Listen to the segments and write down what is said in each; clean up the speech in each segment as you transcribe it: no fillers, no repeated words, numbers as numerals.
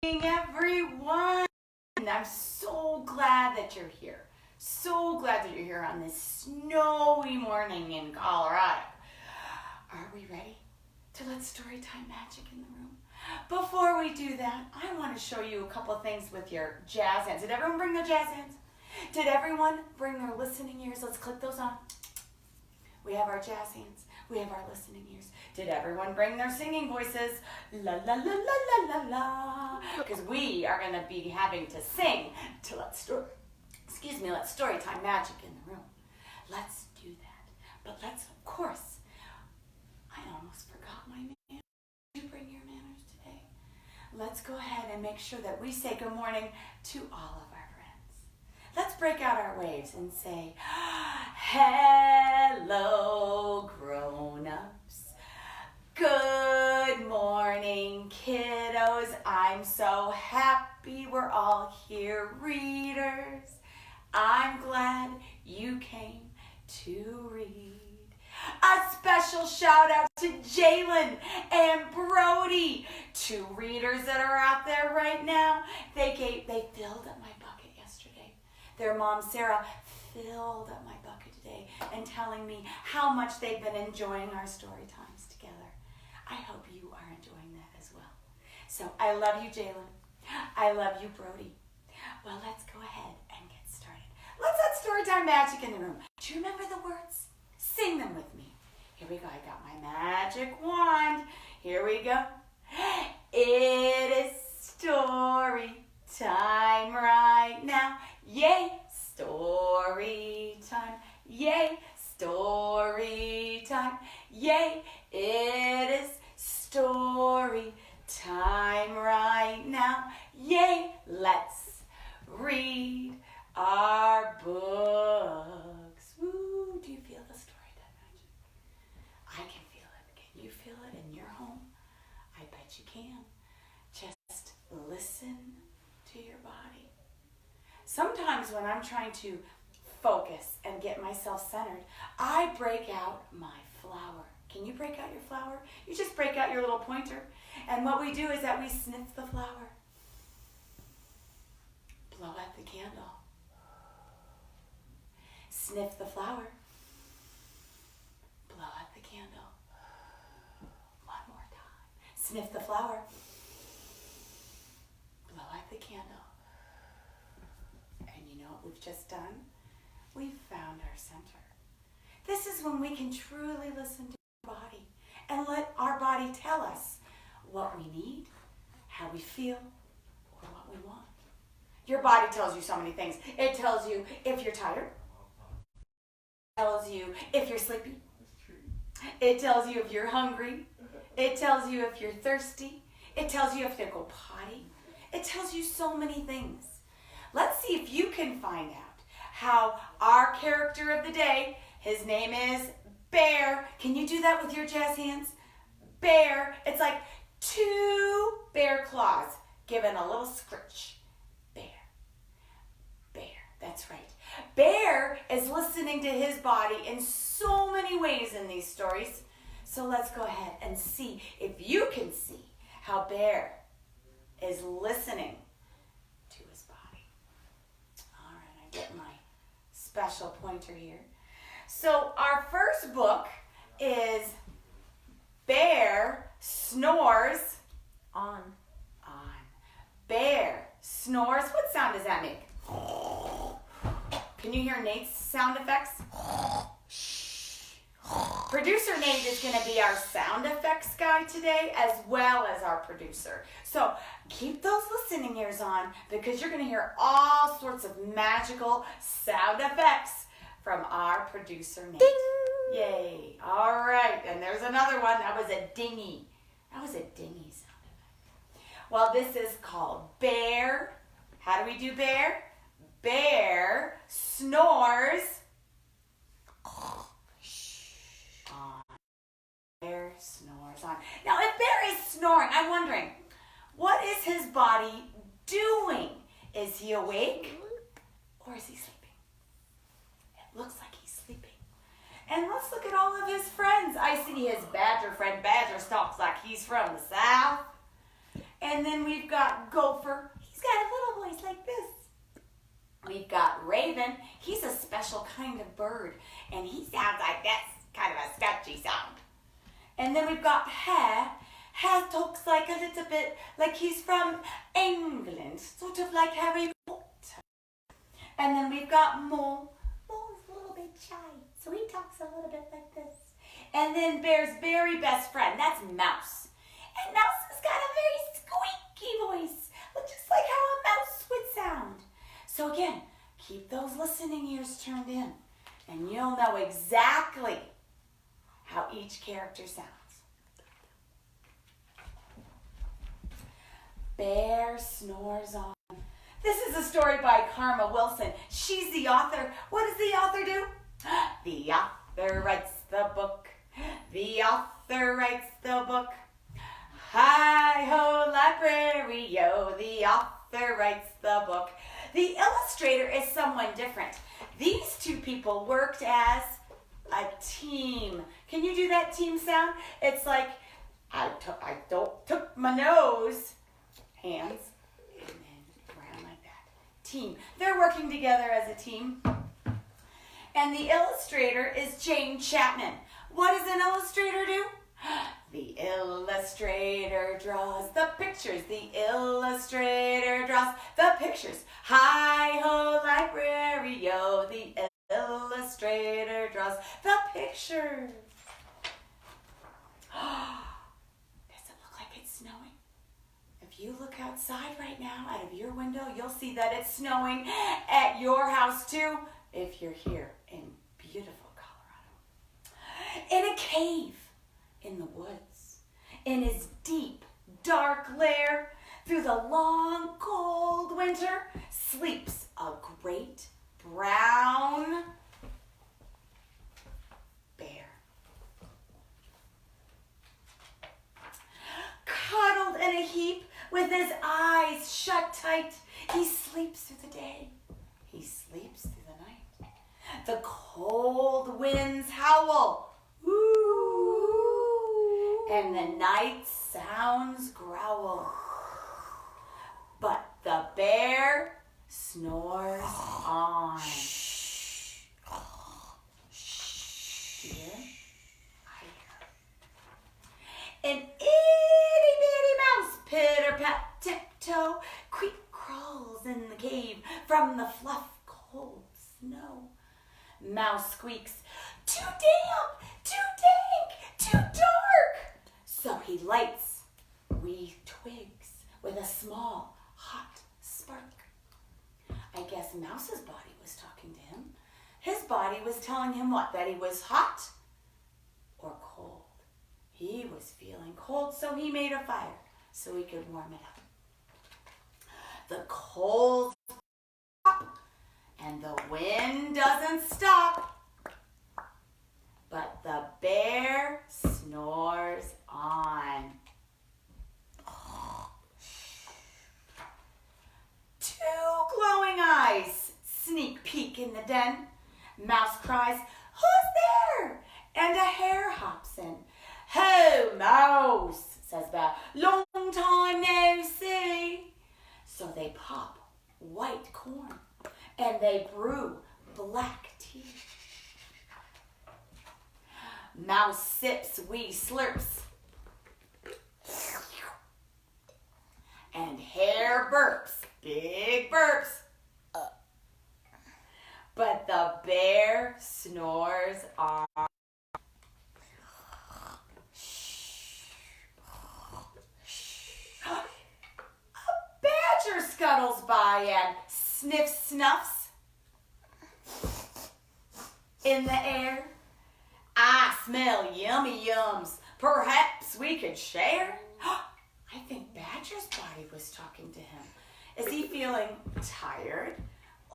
Everyone. I'm so glad that you're here. So glad that you're here on this snowy morning in Colorado. Are we ready to let Storytime magic in the room? Before we do that, I want to show you a couple of things with your jazz hands. Did everyone bring their jazz hands? Did everyone bring their listening ears? Let's click those on. We have our jazz hands. We have our listening ears. Did everyone bring their singing voices? La la la la la la la. Because we are going to be having to sing to let Storytime magic in the room. Let's do that. But let's, of course, I almost forgot my manners. Did you bring your manners today? Let's go ahead and make sure that we say good morning to all of our friends. Let's break out our waves and say, hello, grown-ups. Good morning, kiddos. I'm so happy we're all here. Readers, I'm glad you came to read. A special shout out to Jalen and Brody, two readers that are out there right now. They filled up my bucket yesterday. Their mom, Sarah, filled up my bucket today and telling me how much they've been enjoying our story times together. I hope you are enjoying that as well. So I love you, Jalen. I love you, Brody. Well, let's go ahead and get started. Let's let Storytime magic in the room. Do you remember the words? Sing them with me. Here we go. I got my magic wand. Here we go. It is story time right now. Yay, story time. Yay, story time. Yay, it is story time right now. Yay, let's read our books. Woo, do you feel the Storytime magic? I can feel it. Can you feel it in your home? I bet you can. Just listen to your body. Sometimes when I'm trying to focus and get myself centered, I break out my flower. Can you break out your flower? You just break out your little pointer. And what we do is that we sniff the flower. Blow out the candle. Sniff the flower. Blow out the candle. One more time. Sniff the flower. Blow out the candle. And you know what we've just done? We've found our center. This is when we can truly listen to our body and let our body tell us what we need, how we feel, or what we want. Your body tells you so many things. It tells you if you're tired. It tells you if you're sleepy. It tells you if you're hungry. It tells you if you're thirsty. It tells you if to go potty. It tells you so many things. Let's see if you can find out how our character of the day, his name is Bear. Can you do that with your jazz hands? Bear. It's like two bear claws given a little scritch. Bear. Bear. That's right. Bear is listening to his body in so many ways in these stories. So let's go ahead and see if you can see how Bear is listening to his body. All right, I get my special pointer here. So our first book is Bear Snores On. Bear Snores. What sound does that make? Can you hear Nate's sound effects? Producer Nate is going to be our sound effects guy today, as well as our producer. So keep those listening ears on, because you're going to hear all sorts of magical sound effects from our producer Nate. Ding! Yay. All right. And there's another one. That was a dingy. That was a dingy sound effect. Well, this is called Bear. How do we do Bear? Bear snores on. Bear snores on. Now, if Bear is snoring, I'm wondering, what is his body doing? Is he awake or is he sleeping? It looks like he's sleeping. And let's look at all of his friends. I see his badger friend. Badger talks like he's from the south. And then we've got Gopher. He's got a little voice like this. We've got Raven. He's a special kind of bird, and he sounds like this, kind of a sketchy sound. And then we've got Hare. Hare talks like a little bit like he's from England, sort of like Harry Potter. And then we've got Mole. Mole's a little bit shy, so he talks a little bit like this. And then Bear's very best friend, that's Mouse. And Mouse has got a very squeaky voice, just like how a mouse would sound. So again, keep those listening ears turned in, and you'll know exactly how each character sounds. Bear snores on. This is a story by Karma Wilson. She's the author. What does the author do? The author writes the book. The author writes the book. Hi-ho, library-o, the author writes the book. The illustrator is someone different. These two people worked as a team. Can you do that team sound? It's like, I took my nose, hands, and then around like that. Team. They're working together as a team. And the illustrator is Jane Chapman. What does an illustrator do? The illustrator draws the pictures. The illustrator draws the pictures. Hi-ho, library-o, the illustrator draws the pictures. Does it look like it's snowing? If you look outside right now, out of your window, you'll see that it's snowing at your house too, if you're here in beautiful Colorado. In a cave in the woods, in his deep, dark lair, through the long, cold winter, sleeps a great brown bear. Cuddled in a heap with his eyes shut tight, he sleeps through the day. He sleeps through the night. The cold winds howl. And the night sounds growl. But the bear snores on. Dear, I hear. An itty-bitty mouse, pitter-pat, tiptoe, creep crawls in the cave from the fluff cold snow. Mouse squeaks, too damp, too dank, too dark. So he lights wee twigs with a small, hot spark. I guess Mouse's body was talking to him. His body was telling him what? That he was hot or cold. He was feeling cold, so he made a fire so he could warm it up. The cold stop, and the wind doesn't stop. But the bear snores on. Two glowing eyes sneak peek in the den. Mouse cries, "Who's there?" And a hare hops in. "Ho, Mouse," says Bear. "Long time no see." So they pop white corn and they brew black tea. Mouse sips wee slurps. And hare burps, big burps. But the bear snores on. A badger scuttles by and sniffs snuffs in the air. "I smell yummy yums. Perhaps we could share." I think Badger's body was talking to him. Is he feeling tired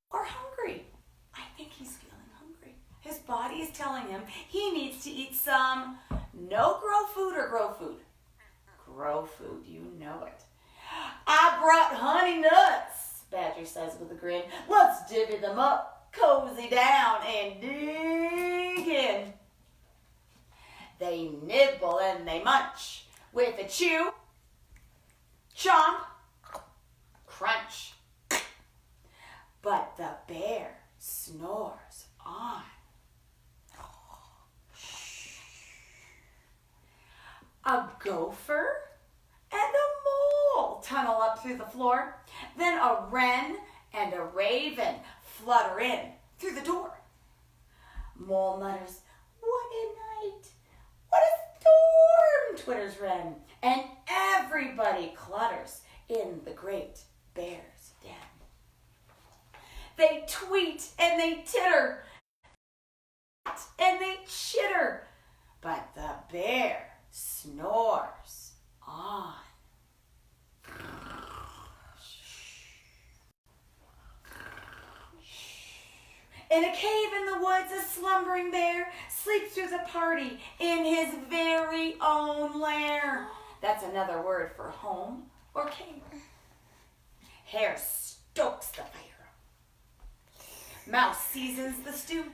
or hungry? I think he's feeling hungry. His body is telling him he needs to eat some no grow food or grow food. Grow food, you know it. "I brought honey nuts," Badger says with a grin. "Let's divvy them up, cozy down, and dig in." They nibble and they munch with a chew. chomp, crunch. But the bear snores on. A gopher and a mole tunnel up through the floor. Then a wren and a raven flutter in through the door. Mole mutters, "What a night! What a storm!" twitters wren. And everybody clutters in the great bear's den. They tweet and they titter and they chitter, but the bear snores on. In a cave in the woods, a slumbering bear sleeps through the party in his very own lair. That's another word for home or cave. Hare stokes the fire. Mouse seasons the stew.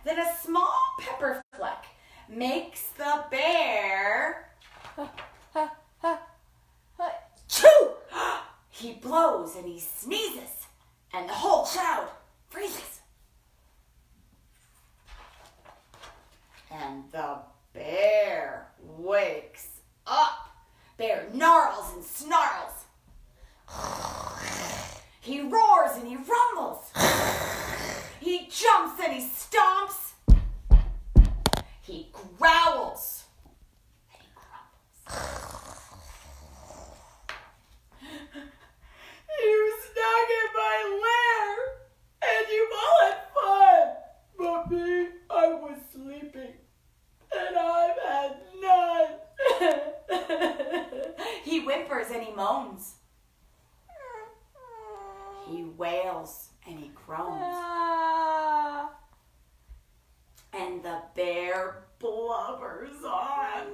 Then a small pepper fleck makes the bear chew. He blows and he sneezes, and the whole crowd freezes. And the bear wakes up. Bear gnarls and snarls. He roars and he rumbles. He jumps and he stomps. He growls and he grumbles. You snuck in my lair and you all had fun, but me, I was sleeping and I've had none. He whimpers and he moans. He wails and he groans. And the bear blubbers on.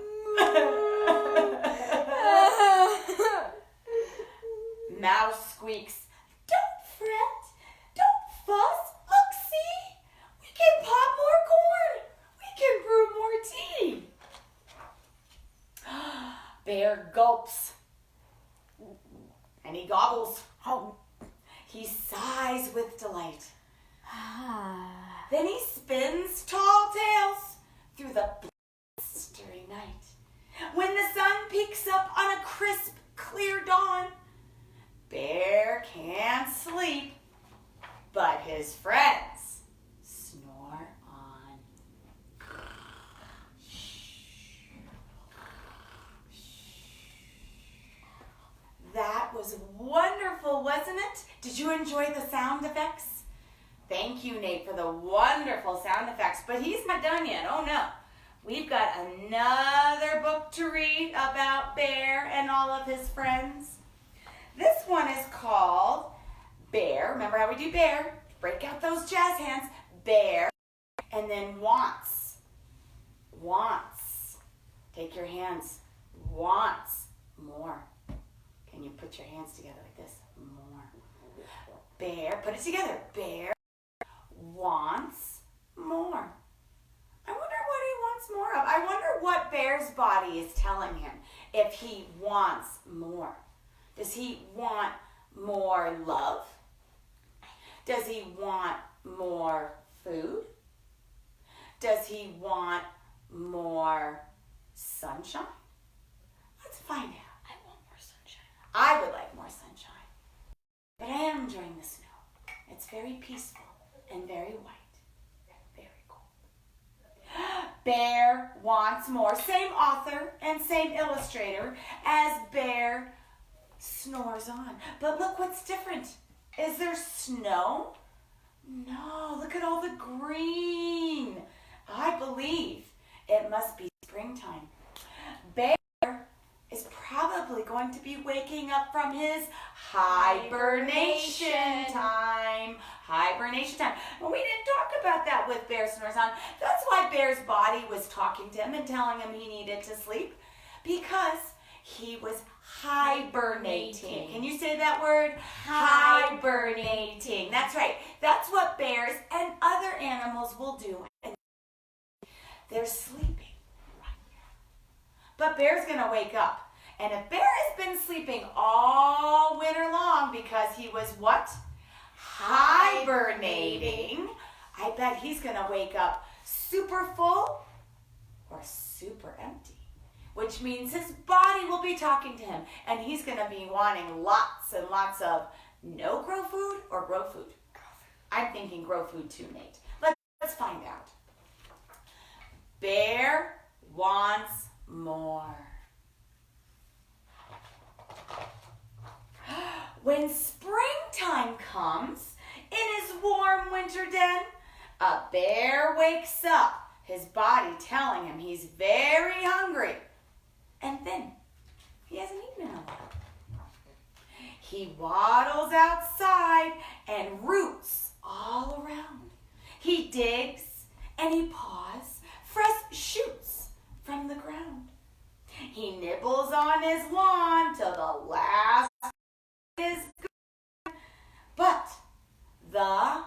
Mouse squeaks, "Don't fret, don't fuss. Look, see, we can pop more corn. We can brew more tea." Bear gulps and he gobbles. He sighs with delight. Then he spins tall tales through the blistering night. When the sun peeks up on a crisp, clear dawn, Bear can't sleep, but his friends snore on. That was wonderful, wasn't it? Did you enjoy the sound effects? Thank you, Nate, for the wonderful sound effects. But he's not done yet. Oh, no. We've got another book to read about Bear and all of his friends. This one is called Bear. Remember how we do Bear? Break out those jazz hands. Bear. And then wants. Wants. Take your hands. Wants more. Can you put your hands together like this? More. Bear. Put it together. Bear wants more. I wonder what he wants more of. I wonder what Bear's body is telling him if he wants more. Does he want more love? Does he want more food? Does he want more sunshine? Let's find out. I want more sunshine. I would like more sunshine. But I am enjoying the snow. It's very peaceful and very white. Very cool. Bear wants more. Same author and same illustrator as Bear snores on. But look what's different. Is there snow? No, look at all the green. I believe it must be springtime. Bear is probably going to be waking up from his hibernation time. Hibernation time. Well, we didn't talk about that with Bear Snores On. That's why Bear's body was talking to him and telling him he needed to sleep, because he was hibernating. Can you say that word? Hibernating. That's right. That's what bears and other animals will do. They're sleeping right now. But Bear's going to wake up, And a bear has been sleeping all winter long because he was what? Hibernating. I bet he's going to wake up super full or super empty, which means his body will be talking to him, and he's going to be wanting lots and lots of no grow food or grow food. I'm thinking grow food too, Nate. Let's find out. Bear wants more. When springtime comes in his warm winter den, a bear wakes up, his body telling him he's very hungry and thin. He hasn't eaten in a while. He waddles outside and roots all around. He digs and he paws fresh shoots from the ground. He nibbles on his lawn till the last is gone. But the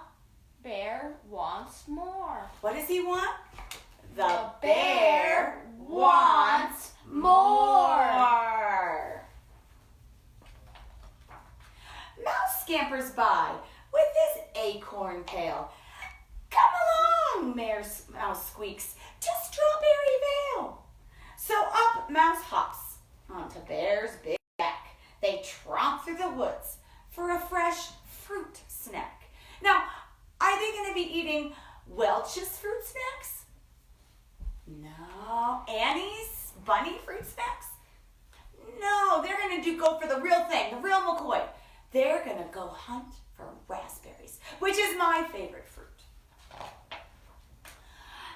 bear wants more. What does he want? The bear wants more. Mouse scampers by with his acorn pail. Come along, Mouse squeaks, to Strawberry Vale. So up Mouse hops onto Bear's big back. They tromp through the woods for a fresh fruit snack. Now, are they going to be eating Welch's fruit snacks? No. Annie's bunny fruit snacks? No, they're going to go for the real thing, the real McCoy. They're going to go hunt for raspberries, which is my favorite fruit.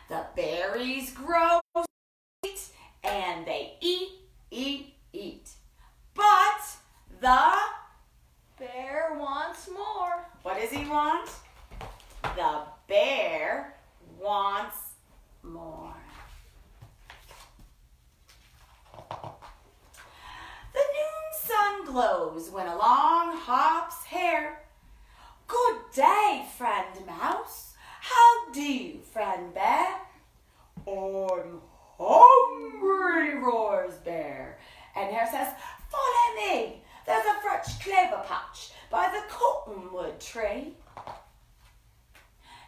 The berries grow sweet, and they eat. But the bear wants more. What does he want? The bear wants more. The noon sun glows when along hops Hare. Good day, friend Mouse. How do you, friend Bear? I'm hungry, roars Bear. And Hare says, follow me. There's a fresh clover patch by the cottonwood tree.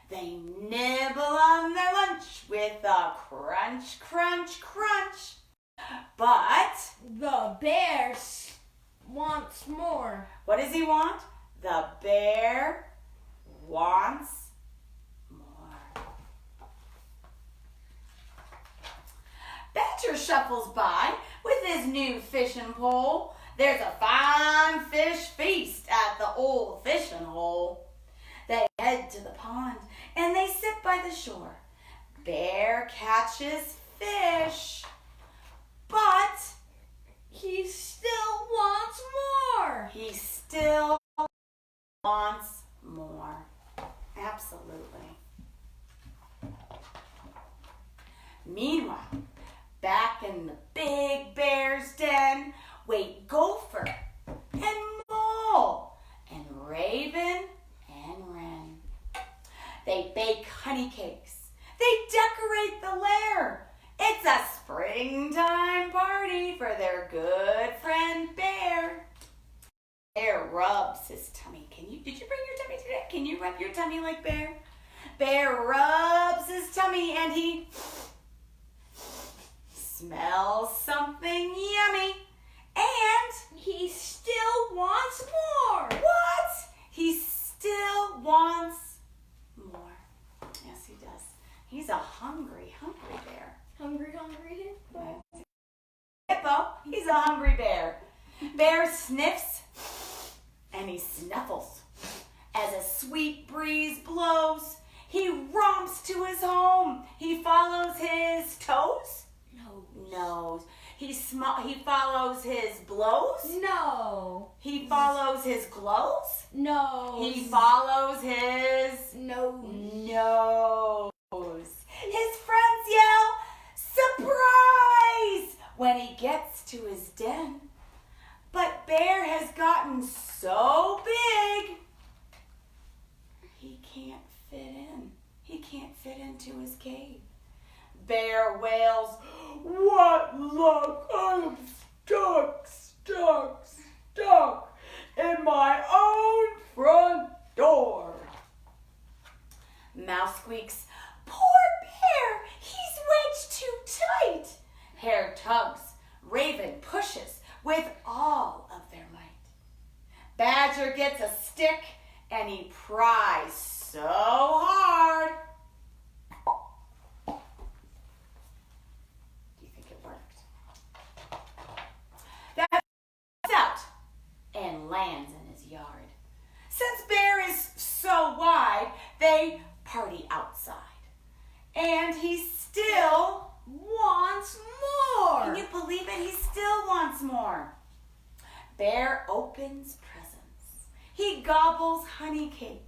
They nibble on their lunch with a crunch, crunch, crunch. But the bear wants more. What does he want? The bear wants more. Badger shuffles by with his new fishing pole. There's a fine fish feast at the old fishing hole. They head to the pond and they sit by the shore. Bear catches fish, but he still wants more. He still wants more. Absolutely. Meanwhile, back in the big bear's den, wait Gopher and Mole and Raven and Wren. They bake honey cakes. They decorate the lair. It's a springtime party for their good friend Bear. Bear rubs his tummy. Did you bring your tummy today? Can you rub your tummy like Bear? Bear rubs his tummy and he smells something yummy. And he still wants more. What? He still wants more. Yes, he does. He's a hungry, hungry bear. Hungry hippo. Hippo, he's a hungry bear. Bear sniffs and he snuffles. As a sweet breeze blows, he romps to his home. He follows his toes? Nose. He follows his blows? No. He follows his glows? No. He follows his nose. His friends yell, surprise, when he gets to his den. But Bear has gotten so big, he can't fit in. He can't fit into his cave. Bear wails, what luck, I'm stuck in my own front door. Mouse squeaks, poor bear, he's wedged too tight. Hare tugs, Raven pushes with all of their might. Badger gets a stick and he pries so hard. Do you think it worked? That out and lands in his yard. Since Bear is so wide, they party outside. And he still Wants more. Can you believe it? He still wants more. Bear opens presents. He gobbles honey cakes.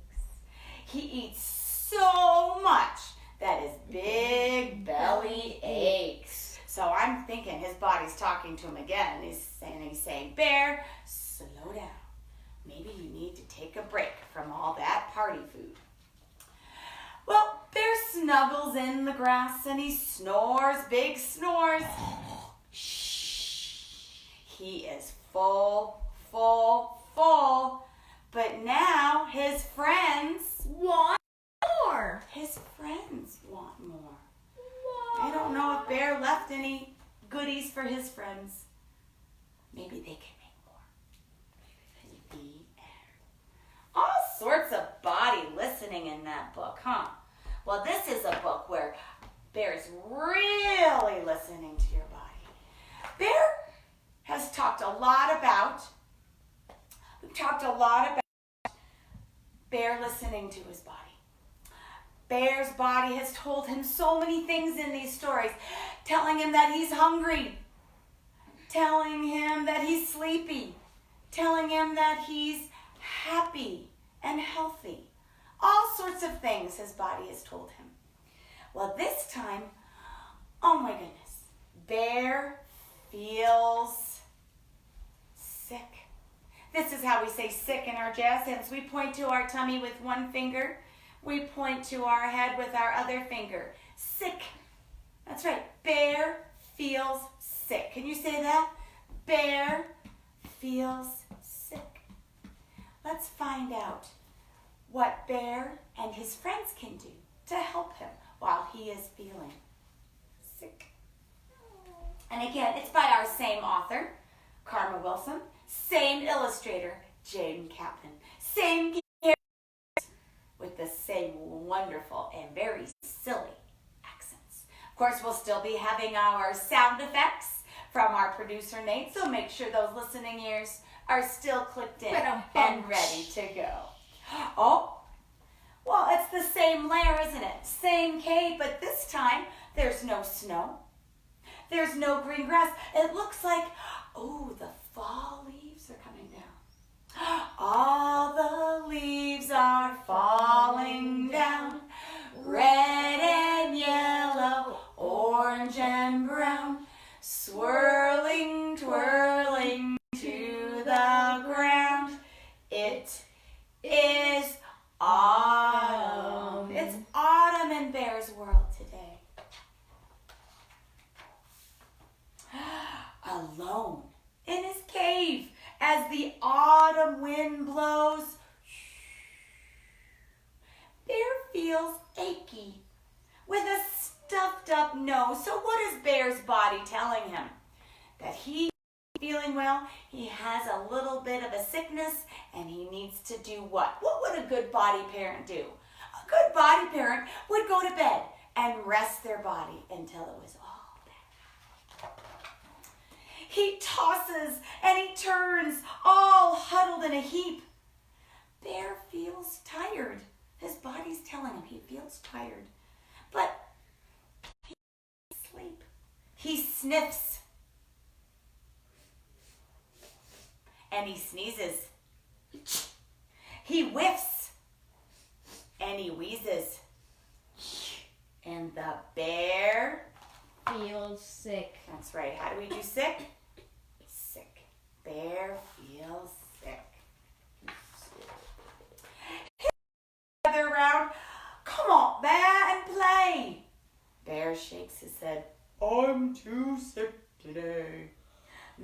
He eats so much that his big belly aches. So I'm thinking his body's talking to him again. He's saying, Bear, slow down. Maybe you need to take a break from all that party food. Well, Bear snuggles in the grass and he snores big snores. Shh. He is full. But now his friends Want more. His friends want more. I don't know if Bear left any goodies for his friends. Maybe they can make more. The end. All sorts of body listening in that book, huh? Well, this is a book where Bear's really listening to your body. Bear has talked a lot about Bear listening to his body. Bear's body has told him so many things in these stories, telling him that he's hungry, telling him that he's sleepy, telling him that he's happy and healthy. All sorts of things his body has told him. Well, this time, oh my goodness, Bear feels sick. This is how we say sick in our jazz hands. We point to our tummy with one finger. We point to our head with our other finger. Sick. That's right. Bear feels sick. Can you say that? Bear feels sick. Let's find out what Bear and his friends can do to help him while he is feeling sick. And again, it's by our same author, Karma Wilson, same illustrator, Jane Kaplan, same characters with the same wonderful and very silly accents. Of course, we'll still be having our sound effects from our producer, Nate, so make sure those listening ears are still clicked in and ready to go. Oh, well, it's the same layer, isn't it? Same cave, but this time there's no snow. There's no green grass. It looks like, oh, the fall leaves are coming down. All the leaves are falling down. Red and yellow, orange and brown. Swirling, twirling to the ground. It is autumn. It's autumn in Bear's world today. Alone in his cave as the autumn wind blows. Bear feels achy with a stuffed up nose. So what is Bear's body telling him? That he's feeling well, he has a little bit of a sickness, and he needs to do what? What would a good body parent do? A good body parent would go to bed and rest their body until it was all better. He tosses and he turns, all huddled in a heap. Bear feels tired. His body's telling him he feels tired. But he can't sleep. He sniffs. And he sneezes. He whiffs. And he wheezes. And the bear Feels sick. That's right. How do we do sick? Sick. Bear feels sick. Gather around. Come on, Bear, and play. Bear shakes his head. I'm too sick today.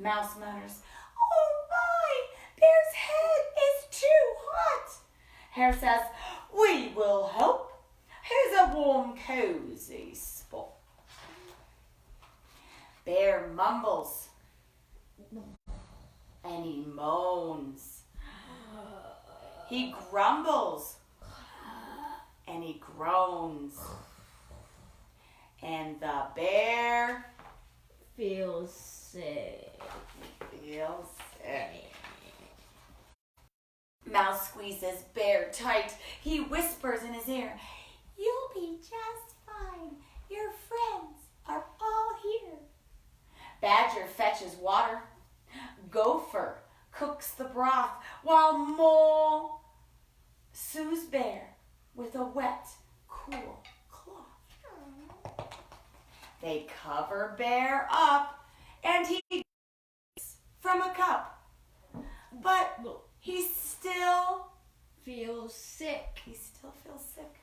Mouse mutters, "Oh my, Bear's head is too hot." Hare says, "We will help. Here's a warm, cozy spot." Bear mumbles and he moans. He grumbles and he groans. And the bear feels sick. Mouse squeezes Bear tight. He whispers in his ear, "You'll be just fine. Your friends are all here." Badger fetches water. Gopher cooks the broth while Mole soothes Bear with a wet, cool cloth. They cover Bear up and he drinks from a cup. But he still feels sick. He still feels sick.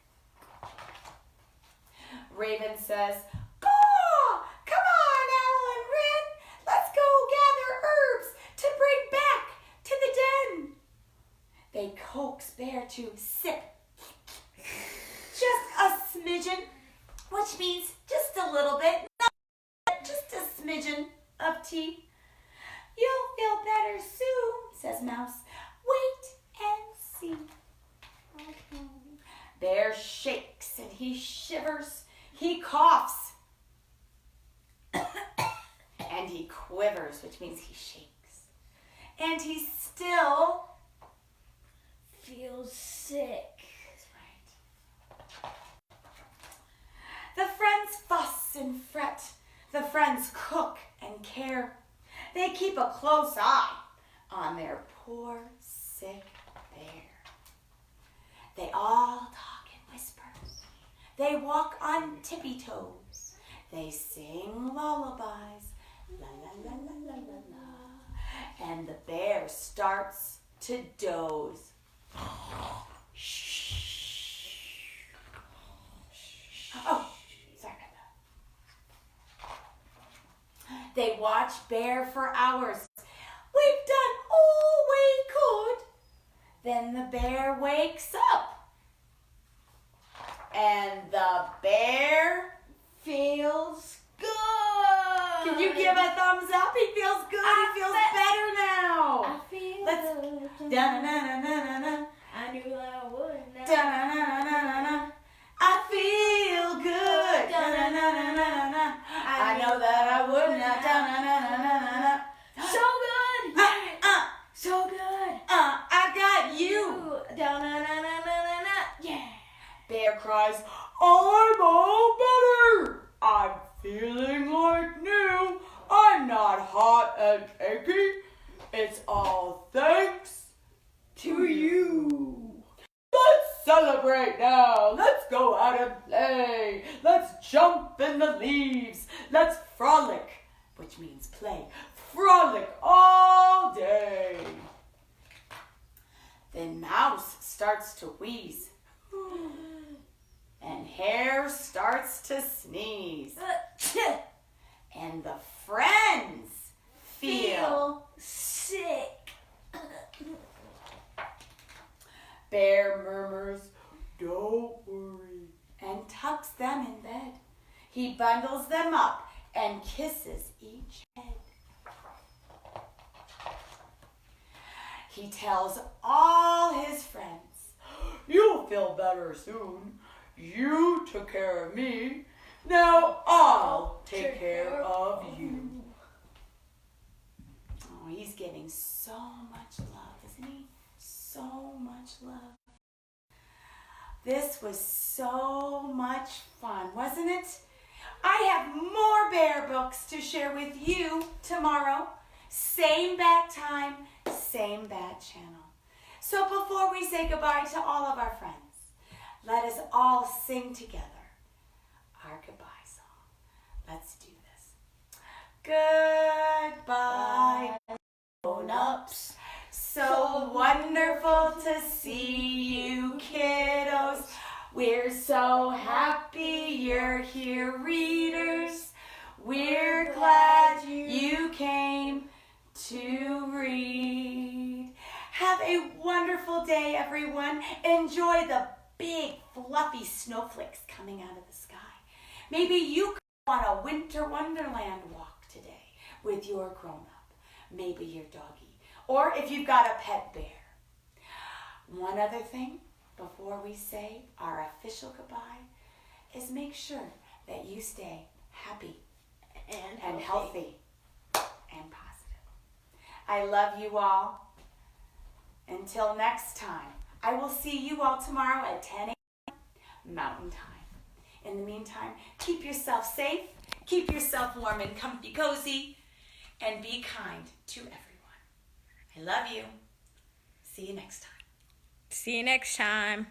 Raven says, "Caw! Come on, Owl and Wren. Let's go gather herbs to bring back to the den." They coax Bear to sip just a smidgen, which means just a little bit, not just a smidgen of tea. "You'll feel better soon," says Mouse. "Wait and see." Bear shakes and he shivers. He coughs and he quivers, which means he shakes. And he still feels sick. That's right. The friends fuss and fret. The friends cook and care. They keep a close eye on their poor, sick bear. They all talk in whispers. They walk on tippy toes. They sing lullabies. La la la la la la la. And the bear starts to doze. Oh, sorry about that. They watch Bear for hours. "We've done all we could." Then the bear wakes up. And the bear feels good. Can you give a thumbs up? He feels good. He feels better now. I feel Let's good. da-na-na-na-na-na. I knew I would now. Da-na-na-na-na-na. I feel good. Da-na-na-na-na-na. I know that I would not. Da-na-na-na-na-na. So good. So good. I got you. Da-na-na-na-na-na-na. Yeah. Bear cries, "I'm all better. I'm feeling like new. I'm not hot and achy. It's all thanks to you." Let's celebrate now. Let's go out and play. Let's jump in the leaves. Let's frolic, which means play. Frolic all day. Then Mouse starts to wheeze. And Hare starts to sneeze. And the friends feel sick. Bear murmurs, "Don't worry," and tucks them in bed. He bundles them up and kisses each head. He tells all his friends, "You'll feel better soon. You took care of me. Now I'll take care of you." Oh, he's getting so much love, isn't he? So much love. This was so much fun, wasn't it? I have more bear books to share with you tomorrow. Same bat time, same bat channel. So before we say goodbye to all of our friends, let us all sing together our goodbye song. Let's do this. Goodbye, grown-ups. So wonderful to see you, kiddos. We're so happy you're here, readers. We're glad you came to read. Have a wonderful day, everyone. Enjoy the big, fluffy snowflakes coming out of the sky. Maybe you could go on a winter wonderland walk today with your grown-up, maybe your doggie, or if you've got a pet bear. One other thing before we say our official goodbye is make sure that you stay happy and healthy and positive. I love you all. Until next time, I will see you all tomorrow at 10 a.m. Mountain Time. In the meantime, keep yourself safe, keep yourself warm and comfy, cozy, and be kind to everyone. I love you. See you next time. See you next time.